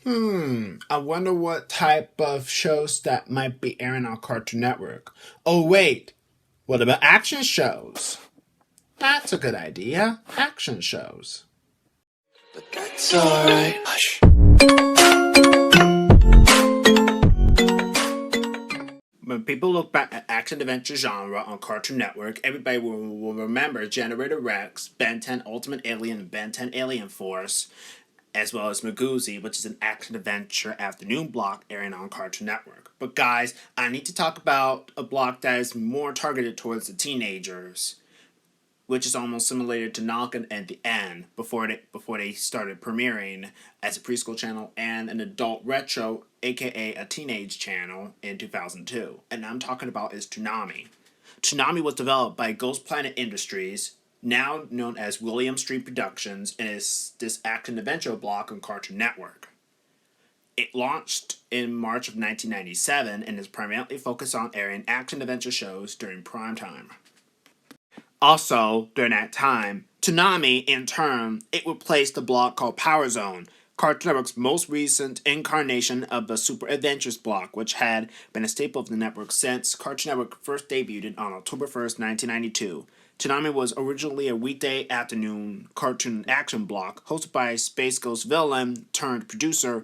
I wonder what type of shows that might be airing on Cartoon Network. Oh, wait, what about action shows? That's a good idea. Action shows. But that's alright. Hush. When people look back at action adventure genre on Cartoon Network, everybody will remember Generator Rex, Ben 10 Ultimate Alien, and Ben 10 Alien Force, as well as Magoozy, which is an action adventure afternoon block airing on Cartoon Network. But guys, I need to talk about a block that is more targeted towards the teenagers, which is almost similar to Noggin and the End before they started premiering as a preschool channel and an adult retro, aka a teenage channel, in 2002. And I'm talking about is Toonami. Toonami was developed by Ghost Planet Industries, now known as William Street Productions, and is this action adventure block on Cartoon Network. It launched in March of 1997 and is primarily focused on airing action adventure shows during prime time. Also, during that time, Toonami, in turn, it replaced the block called Power Zone, Cartoon Network's most recent incarnation of the Super Adventures block, which had been a staple of the network since Cartoon Network first debuted on October 1st, 1992. Toonami was originally a weekday afternoon cartoon action block hosted by Space Ghost villain turned producer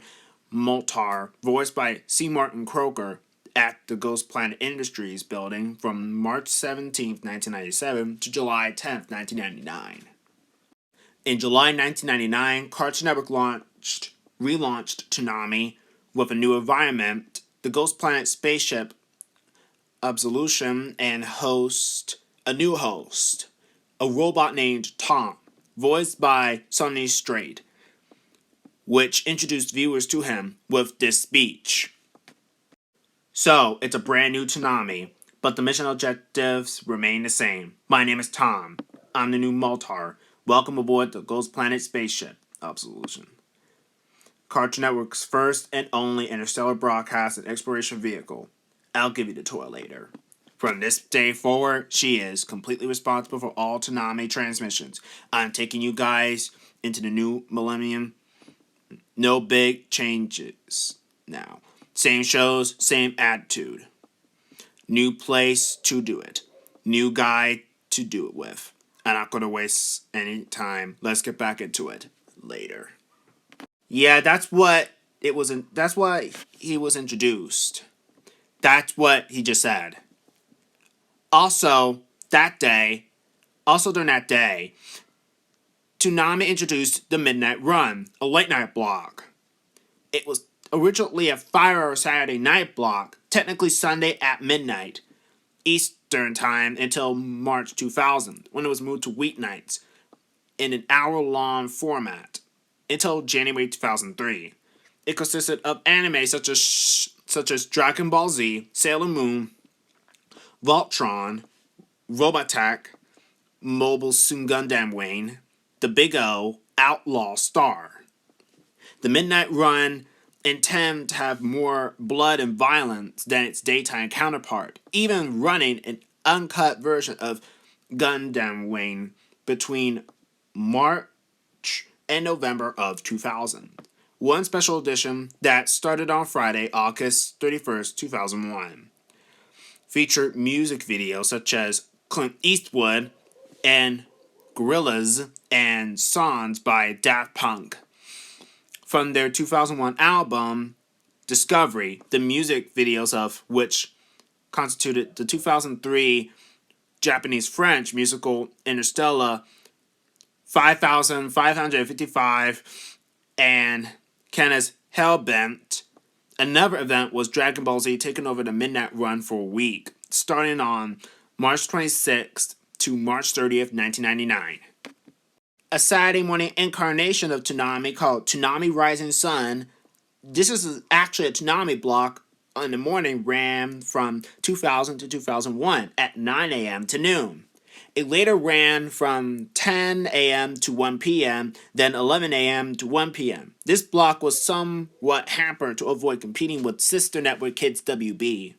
Moltar, voiced by C. Martin Croker, at the Ghost Planet Industries building from March 17, 1997 to July 10, 1999. In July 1999, Cartoon Network relaunched Toonami with a new environment, the Ghost Planet spaceship Absolution, and a new host, a robot named Tom, voiced by Sonny Strait, which introduced viewers to him with this speech. So, it's a brand new Toonami, but the mission objectives remain the same. My name is Tom. I'm the new Moltar. Welcome aboard the Ghost Planet spaceship Absolution, Cartoon Network's first and only interstellar broadcast and exploration vehicle. I'll give you the tour later. From this day forward, she is completely responsible for all Toonami transmissions. I'm taking you guys into the new millennium. No big changes now. Same shows, same attitude. New place to do it. New guy to do it with. I'm not going to waste any time. Let's get back into it later. Yeah, that's why he was introduced. That's what he just said. Also, during that day, Toonami introduced the Midnight Run, a late night block. It was originally a 5-hour Saturday night block, technically Sunday at midnight, Eastern Time, until March 2000, when it was moved to weeknights in an hour-long format, until January 2003. It consisted of anime such as Dragon Ball Z, Sailor Moon, Voltron, Robotech, Mobile Suit Gundam Wing, The Big O, Outlaw Star. The Midnight Run intend to have more blood and violence than its daytime counterpart, even running an uncut version of Gundam Wing between March and November of 2000. One special edition that started on Friday, August 31st, 2001. Featured music videos such as Clint Eastwood and Gorillaz and songs by Daft Punk. From their 2001 album, Discovery, the music videos of which constituted the 2003 Japanese-French musical Interstellar 5555 and Kenneth Hellbent. Another event was Dragon Ball Z taking over the Midnight Run for a week, starting on March 26th to March 30th, 1999. A Saturday morning incarnation of Toonami called Toonami Rising Sun. This is actually a Toonami block in the morning, ran from 2000 to 2001 at 9 a.m. to noon. It later ran from 10 a.m. to 1 p.m., then 11 a.m. to 1 p.m. This block was somewhat hampered to avoid competing with sister network Kids WB.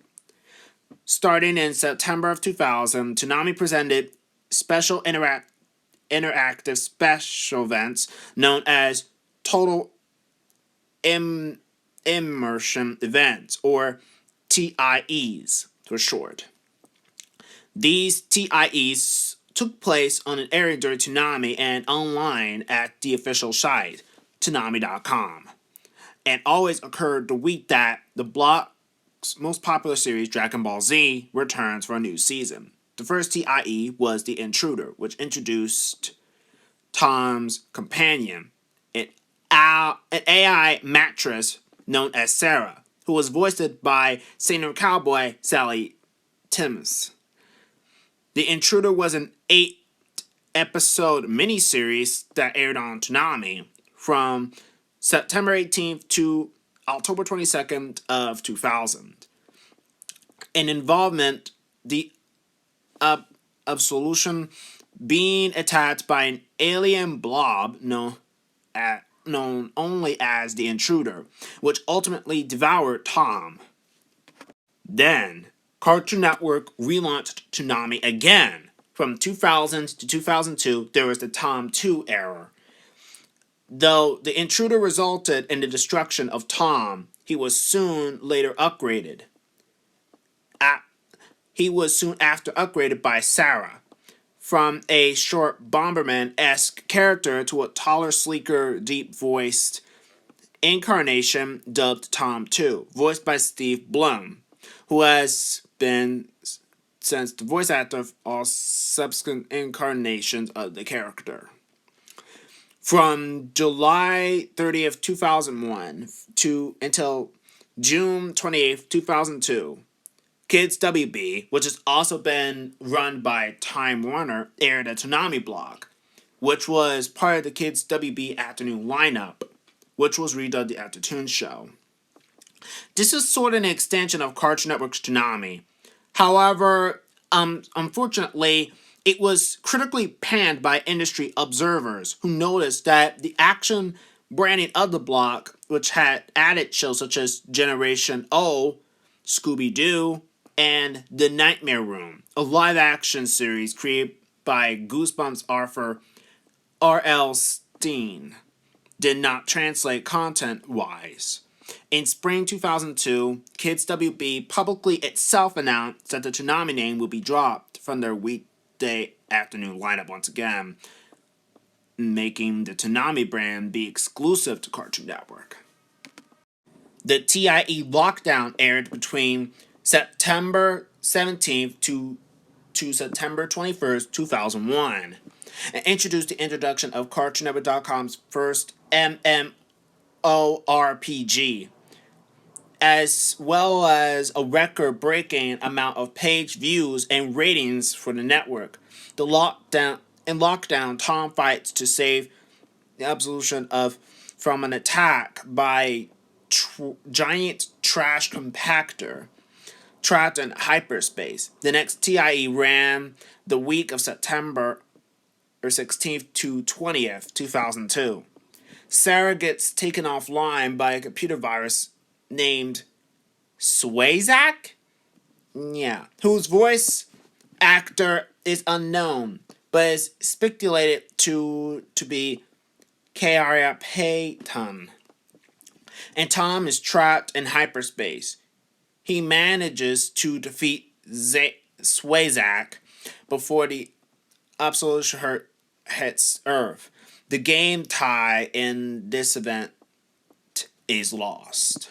Starting in September of 2000, Toonami presented special interactive special events known as Total immersion events, or TIEs for short. These TIEs took place on an area during Toonami and online at the official site, Toonami.com, and always occurred the week that the block's most popular series, Dragon Ball Z, returns for a new season. The first TIE was The Intruder, which introduced Tom's companion, an AI mattress known as Sarah, who was voiced by singer cowboy Sally Timms. The Intruder was an 8-episode miniseries that aired on Toonami from September 18th to October 22nd of 2000. An involvement the solution being attacked by an alien blob known only as the Intruder, which ultimately devoured Tom. Then, Cartoon Network relaunched Toonami again. From 2000 to 2002, there was the Tom 2 era. Though the Intruder resulted in the destruction of Tom, he was soon upgraded by Sarah, from a short Bomberman-esque character to a taller, sleeker, deep-voiced incarnation dubbed Tom 2, voiced by Steve Blum, who has been since the voice actor of all subsequent incarnations of the character. From July 30th, 2001 until June 28th, 2002, Kids WB, which has also been run by Time Warner, aired a Toonami blog, which was part of the Kids WB afternoon lineup, which was redubbed the Aftertoon Show. This is sort of an extension of Cartoon Network's Toonami. However, unfortunately, it was critically panned by industry observers who noticed that the action branding of the block, which had added shows such as Generation O, Scooby-Doo, and The Nightmare Room, a live-action series created by Goosebumps author R.L. Stine, did not translate content-wise. In spring 2002, Kids WB publicly itself announced that the Toonami name would be dropped from their weekday afternoon lineup once again, making the Toonami brand be exclusive to Cartoon Network. The TIE Lockdown aired between September 17th to September 21st, 2001, and introduced the introduction of CartoonNetwork.com's first MMORPG, as well as a record-breaking amount of page views and ratings for the network. In Lockdown, Tom fights to save the Absolution from an attack by giant trash compactor trapped in hyperspace. The next TIE ran the week of September 16th to 20th, 2002. Sarah gets taken offline by a computer virus named Swayzak? Yeah. Whose voice actor is unknown, but is speculated to be Kara Payton. And Tom is trapped in hyperspace. He manages to defeat Swayzak before the Absolution hits Earth. The game tie in this event is lost.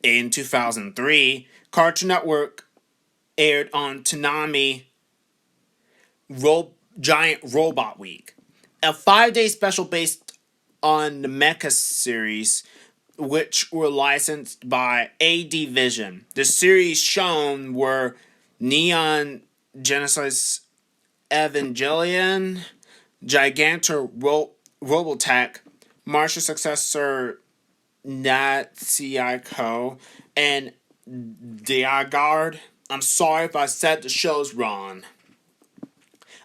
In 2003, Cartoon Network aired on Toonami Giant Robot Week, a 5-day special based on the Mecha series, which were licensed by AD Vision. The series shown were Neon Genesis Evangelion, Gigantor Robotech, Martial Successor Natsiako, and Diagard. I'm sorry if I said the shows wrong.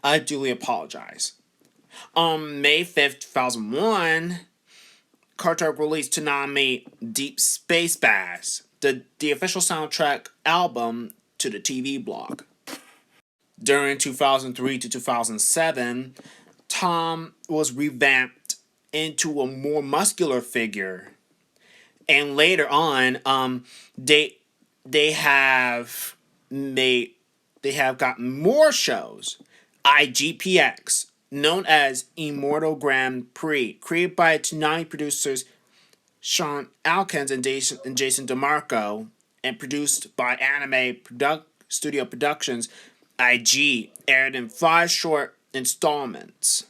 I duly apologize. On May 5th, 2001, Cartoon Network released Toonami Deep Space Bass, the official soundtrack album to the TV blog. During 2003 to 2007, Tom was revamped into a more muscular figure. And later on, they have gotten more shows. IGPX, known as Immortal Grand Prix, created by Toonami producers Sean Alkins and Jason DeMarco, and produced by Anime Studio Productions. IG aired in 5 short installments,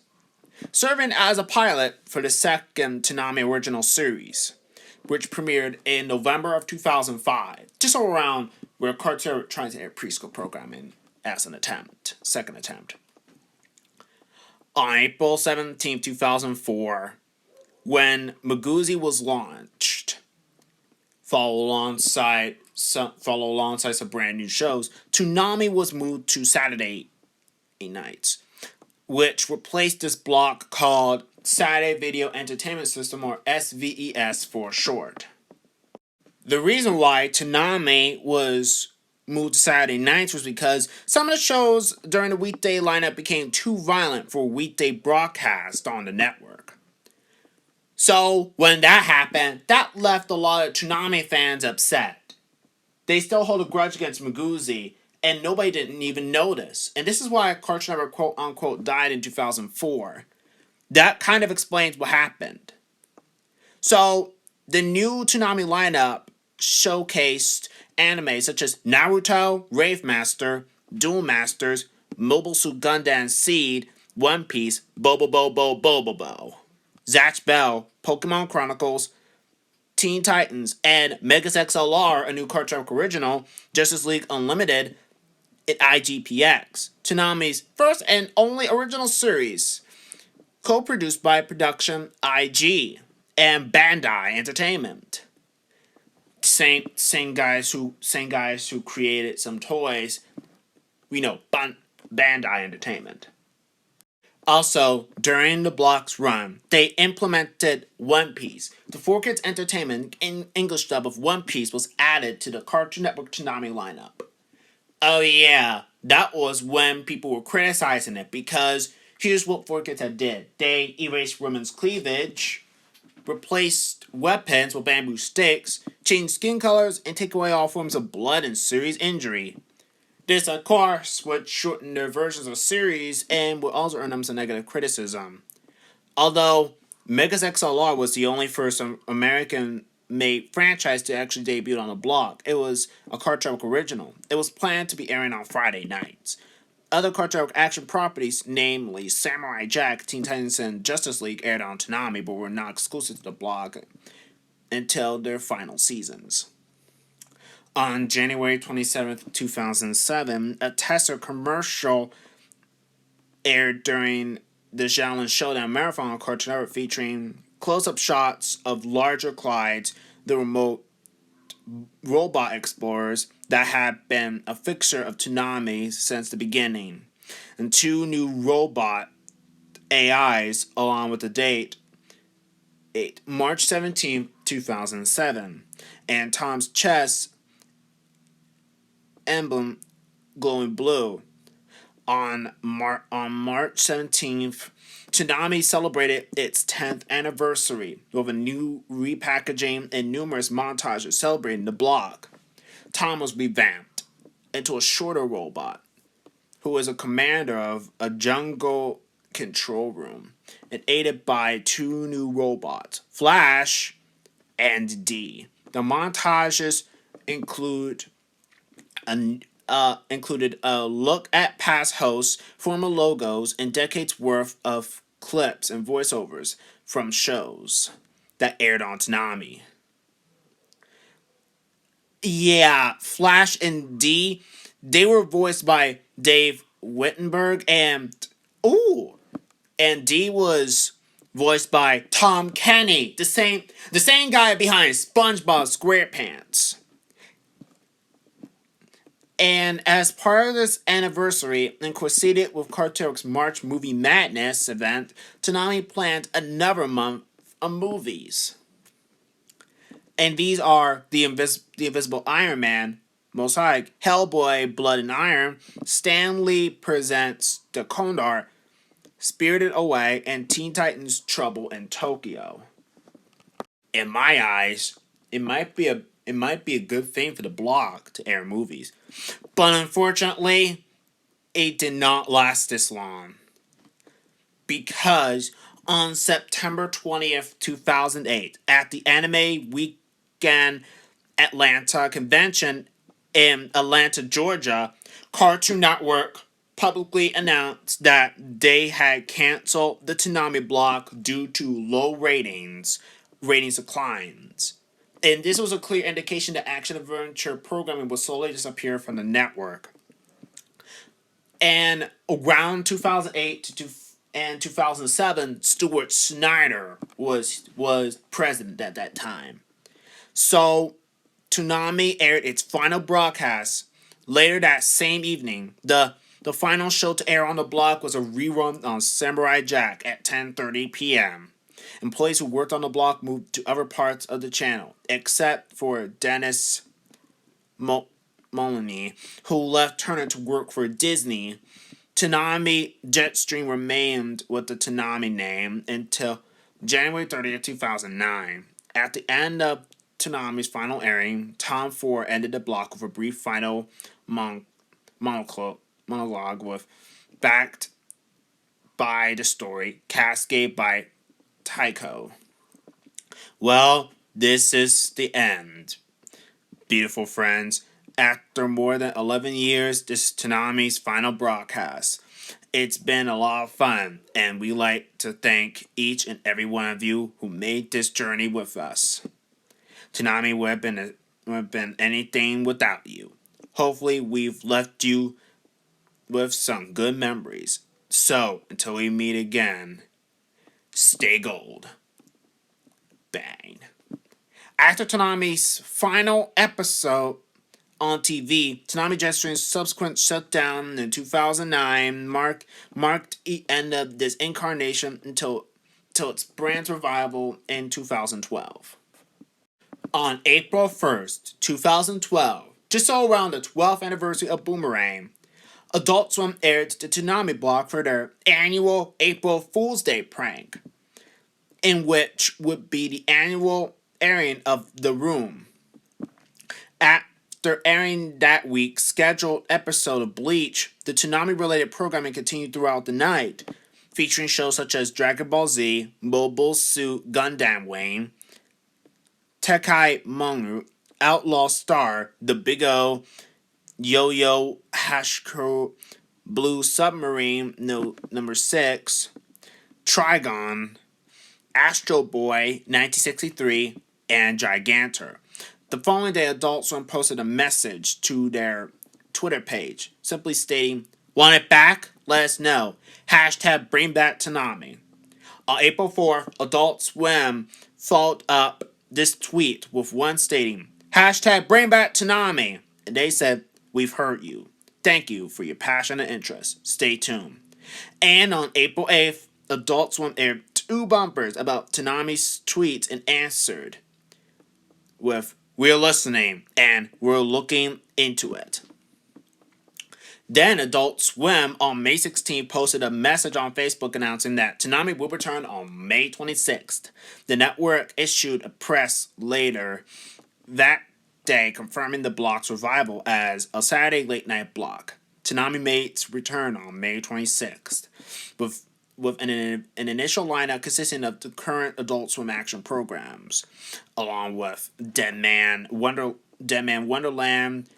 serving as a pilot for the second Toonami original series, which premiered in November of 2005, just around where Cartoon tried to air preschool programming as an second attempt. On April 17, 2004, when Magoozy was launched, follow alongside some brand new shows, Toonami was moved to Saturday nights, which replaced this block called Saturday Video Entertainment System, or SVES for short. The reason why Toonami was moved to Saturday nights was because some of the shows during the weekday lineup became too violent for weekday broadcast on the network. So when that happened, that left a lot of Toonami fans upset. They still hold a grudge against Magoozy, and nobody didn't even notice. And this is why Cartoon Network quote-unquote died in 2004. That kind of explains what happened. So, the new Toonami lineup showcased anime such as Naruto, Rave Master, Duel Masters, Mobile Suit Gundam Seed, One Piece, Bobo Bobo Bobo Bo, Zatch Bell, Pokemon Chronicles, Teen Titans, and Megas XLR, a new Cartoon Network original, Justice League Unlimited, at IGPX, Toonami's first and only original series, co-produced by Production IG and Bandai Entertainment. Same guys who created some toys. We know Bandai Entertainment. Also, during the block's run, they implemented One Piece. The 4Kids Entertainment English dub of One Piece was added to the Cartoon Network Toonami lineup. Oh yeah, that was when people were criticizing it, because here's what 4Kids had did. They erased women's cleavage, replaced weapons with bamboo sticks, changed skin colors, and take away all forms of blood and serious injury. This, of course, would shorten their versions of series and would also earn them some negative criticism. Although Megas XLR was the only first American-made franchise to actually debut on the block, it was a Cartoon Network original. It was planned to be airing on Friday nights. Other Cartoon Network action properties, namely Samurai Jack, Teen Titans, and Justice League, aired on Toonami, but were not exclusive to the block until their final seasons. On January 27th, 2007, a tester commercial aired during the Xiaolin Showdown Marathon on Cartoon Network, featuring close-up shots of larger Clydes, the remote robot explorers that had been a fixture of Toonami since the beginning, and 2 new robot AIs along with the date, March 17th, 2007, and Tom's chest emblem glowing blue. On March 17th, Toonami celebrated its 10th anniversary with a new repackaging and numerous montages celebrating the block. Tom was revamped into a shorter robot who is a commander of a jungle control room and aided by 2 new robots, Flash and D. The montages included a look at past hosts, former logos, and decades worth of clips and voiceovers from shows that aired on Toonami. Yeah, Flash and D, they were voiced by Dave Wittenberg, and D was voiced by Tom Kenny, the same guy behind SpongeBob SquarePants. And as part of this anniversary, and coincided with Cartoon Network's March Movie Madness event, Toonami planned another month of movies. And these are The Invisible Iron Man, Mosaic, Hellboy, Blood and Iron, Stan Lee Presents The Condor, Spirited Away, and Teen Titans Trouble in Tokyo. In my eyes, it might be a good thing for the block to air movies. But unfortunately, it did not last this long. Because on September 20th, 2008, at the Anime Weekend Atlanta convention in Atlanta, Georgia, Cartoon Network publicly announced that they had canceled the Toonami block due to low ratings declines. And this was a clear indication that action adventure programming would slowly disappear from the network. And around 2008 to 2007, Stuart Snyder was president at that time. So Toonami aired its final broadcast later that same evening. The final show to air on the block was a rerun on Samurai Jack at 10:30 p.m. Employees who worked on the block moved to other parts of the channel, except for Dennis Moloney, who left Turner to work for Disney. Toonami Jetstream remained with the Toonami name until January 30th, 2009. At the end of Toonami's final airing, Tom Ford ended the block with a brief final monologue with backed by the story, cascade by Taiko. Well, this is the end, beautiful friends. After more than 11 years, this is Toonami's final broadcast. It's been a lot of fun, and we like to thank each and every one of you who made this journey with us. Toonami would have been anything without you. Hopefully, we've left you with some good memories. So, until we meet again, stay gold. Bang. After Toonami's final episode on TV, Toonami Jetstream's subsequent shutdown in 2009 marked the end of this incarnation until its brand's revival in 2012. On April 1st, 2012, just so around the 12th anniversary of Boomerang, Adult Swim aired the Toonami block for their annual April Fool's Day prank, in which would be the annual airing of The Room. After airing that week's scheduled episode of Bleach, the Toonami-related programming continued throughout the night, featuring shows such as Dragon Ball Z, Mobile Suit Gundam Wing, Tekai Monru, Outlaw Star, The Big O, Yo-Yo Hashiko, Blue Submarine number 6, Trigon, Astro Boy 1963, and Gigantor. The following day, Adult Swim posted a message to their Twitter page, simply stating, "Want it back? Let us know. Hashtag bring back Toonami." On April 4th, Adult Swim followed up this tweet with one stating, "Hashtag bring back Toonami." And they said, "We've heard you. Thank you for your passion and interest. Stay tuned." And on April 8th, Adult Swim aired 2 bumpers about Toonami's tweets and answered with, "We're listening and we're looking into it." Then Adult Swim on May 16th posted a message on Facebook announcing that Toonami will return on May 26th. The network issued a press later that day confirming the block's revival as a Saturday late night block. Toonami made its return on May 26th with an initial lineup consisting of the current Adult Swim action programs, along with Dead Man Wonderland,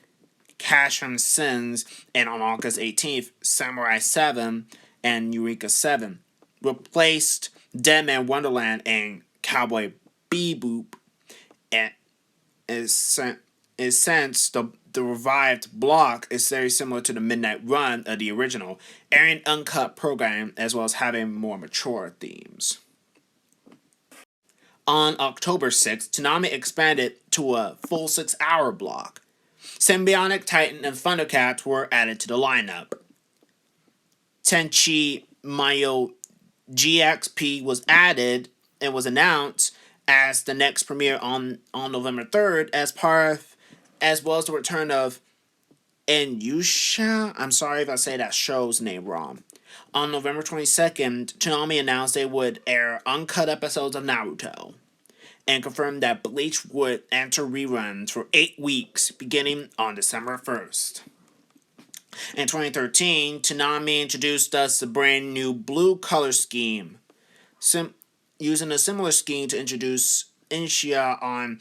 Cash from Sins, and on August 18th, Samurai 7 and Eureka 7 replaced Dead Man Wonderland and Cowboy Bebop, and since the revived block is very similar to the midnight run of the original, airing uncut programming as well as having more mature themes. On October 6th, Toonami expanded to a full 6-hour block. Symbionic Titan and Thundercats were added to the lineup. Tenchi Mayo GXP was added and was announced as the next premiere on November 3rd as well as the return of Enyusha. I'm sorry if I say that show's name wrong. On November 22nd, Toonami announced they would air uncut episodes of Naruto and confirmed that Bleach would enter reruns for 8 weeks beginning on December 1st. In 2013, Toonami introduced us a brand new blue color scheme, using a similar scheme to introduce Inshia on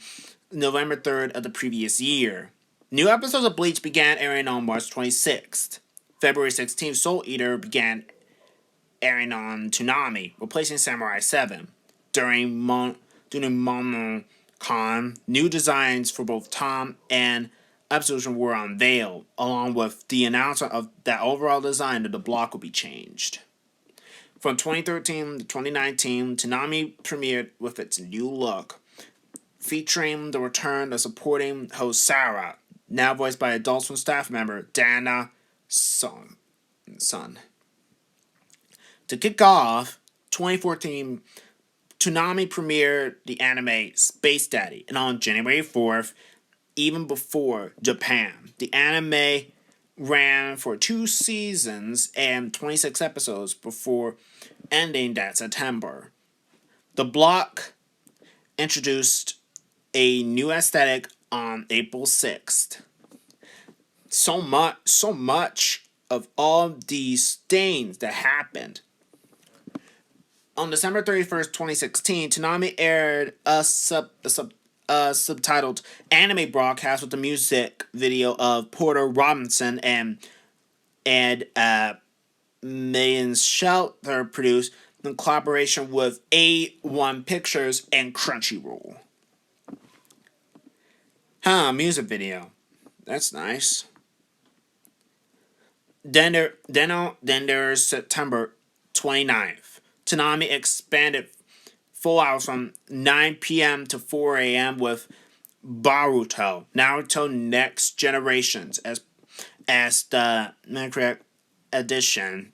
November 3rd of the previous year. New episodes of Bleach began airing on March 26th. February 16th, Soul Eater began airing on Toonami, replacing Samurai 7. During MomoCon, new designs for both Tom and episodes were unveiled, along with the announcement of that overall design of the block will be changed. From 2013 to 2019, Toonami premiered with its new look, featuring the return of supporting host Sarah, now voiced by Adult Swim staff member Dana Sun. To kick off 2014, Toonami premiered the anime Space Daddy, and on January 4th, even before Japan, the anime ran for 2 seasons and 26 episodes before ending that September. The block introduced a new aesthetic on April 6th. So much of all these things that happened. On December 31st, 2016, Toonami aired a subtitled anime broadcast with the music video of Porter Robinson and Millions Shelter produced in collaboration with A1 Pictures and Crunchyroll. Music video. That's nice. Then there's September 29th. Toonami expanded full hours from 9 p.m. to 4 a.m. with Naruto Next Generations as the correct edition.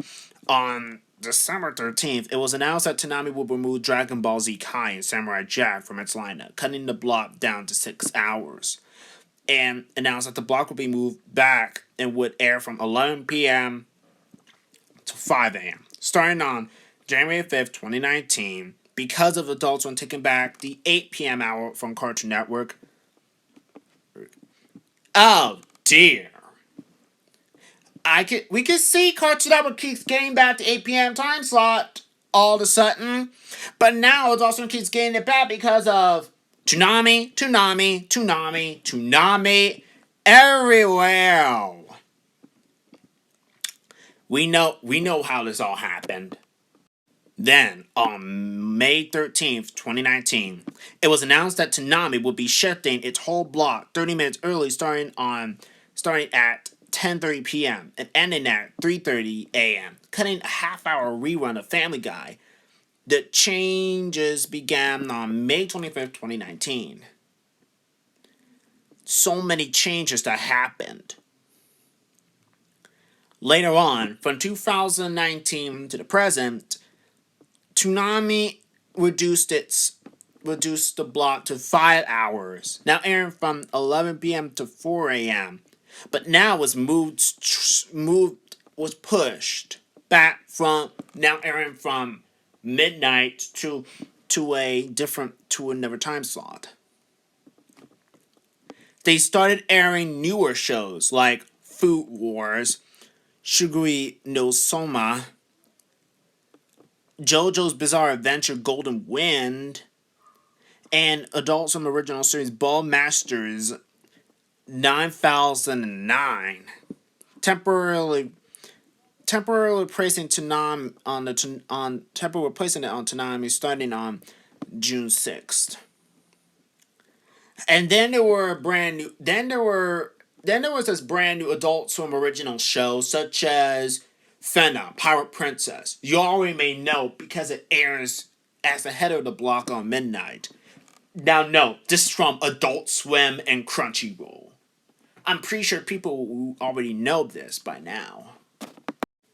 On December 13th, it was announced that Toonami would remove Dragon Ball Z Kai and Samurai Jack from its lineup, cutting the block down to 6 hours. And announced that the block would be moved back and would air from 11 p.m. to 5 a.m. Starting on January 5th, 2019, because of Adult Swim taking back the 8 p.m. hour from Cartoon Network. Oh dear. We could see Cartoon Network keeps getting back the 8 p.m. time slot all of a sudden, but now Adult Swim keeps getting it back because of Toonami everywhere. We know how this all happened. Then, on May 13th, 2019, it was announced that Toonami would be shifting its whole block 30 minutes early, starting at 10:30 p.m. and ending at 3:30 a.m., cutting a half-hour rerun of Family Guy. The changes began on May 25th, 2019. So many changes that happened. Later on, from 2019 to the present, Toonami reduced the block to 5 hours, now airing from 11 p.m. to 4 a.m. But now was pushed back from now airing from midnight to another time slot. They started airing newer shows like Food Wars, Shuguri no Soma, JoJo's Bizarre Adventure Golden Wind, and Adult Swim original series Ball Masters 9009, temporarily placing Toonami on Toonami starting on June 6th. And then there was this brand new Adult Swim original show such as Fena, Pirate Princess. You already may know because it airs as the head of the block on midnight. Now no, this is from Adult Swim and Crunchyroll. I'm pretty sure people already know this by now.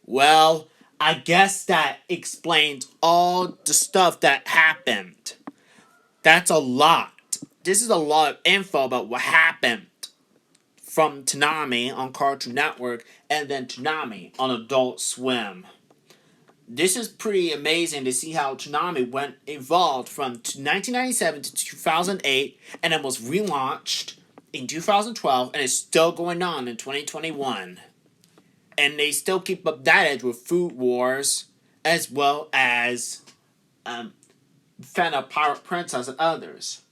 Well, I guess that explains all the stuff that happened. That's a lot. This is a lot of info about what happened from Toonami on Cartoon Network and then Toonami on Adult Swim. this is pretty amazing to see how Toonami evolved from 1997 to 2008, and it was relaunched in 2012, and it's still going on in 2021. And they still keep up that edge with Food Wars, as well as Fena Pirate Princess and others.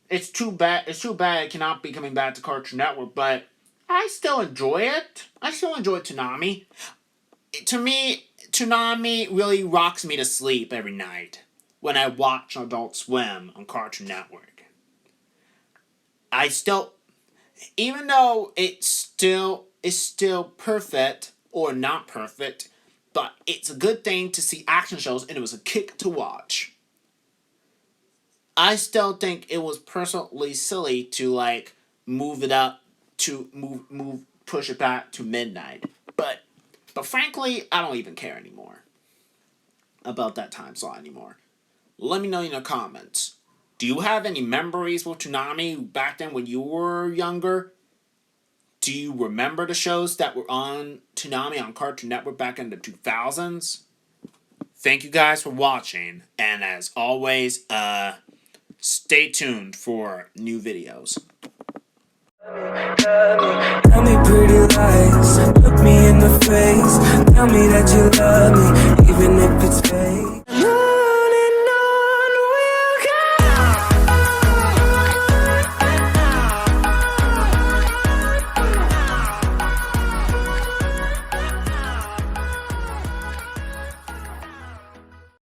It's too bad it cannot be coming back to Cartoon Network, but I still enjoy it. I still enjoy Toonami. To me, Toonami really rocks me to sleep every night when I watch Adult Swim on Cartoon Network. I still, even though it's still perfect or not perfect, but it's a good thing to see action shows, and it was a kick to watch. I still think it was personally silly to like move it up to push it back to midnight, but frankly, I don't even care anymore about that time slot anymore. Let me know in the comments. Do you have any memories with Toonami back then when you were younger? Do you remember the shows that were on Toonami on Cartoon Network back in the 2000s? Thank you guys for watching, and as always, stay tuned for new videos. Tell me pretty lies, look me in the face. Tell me that you love me, even if it's fake.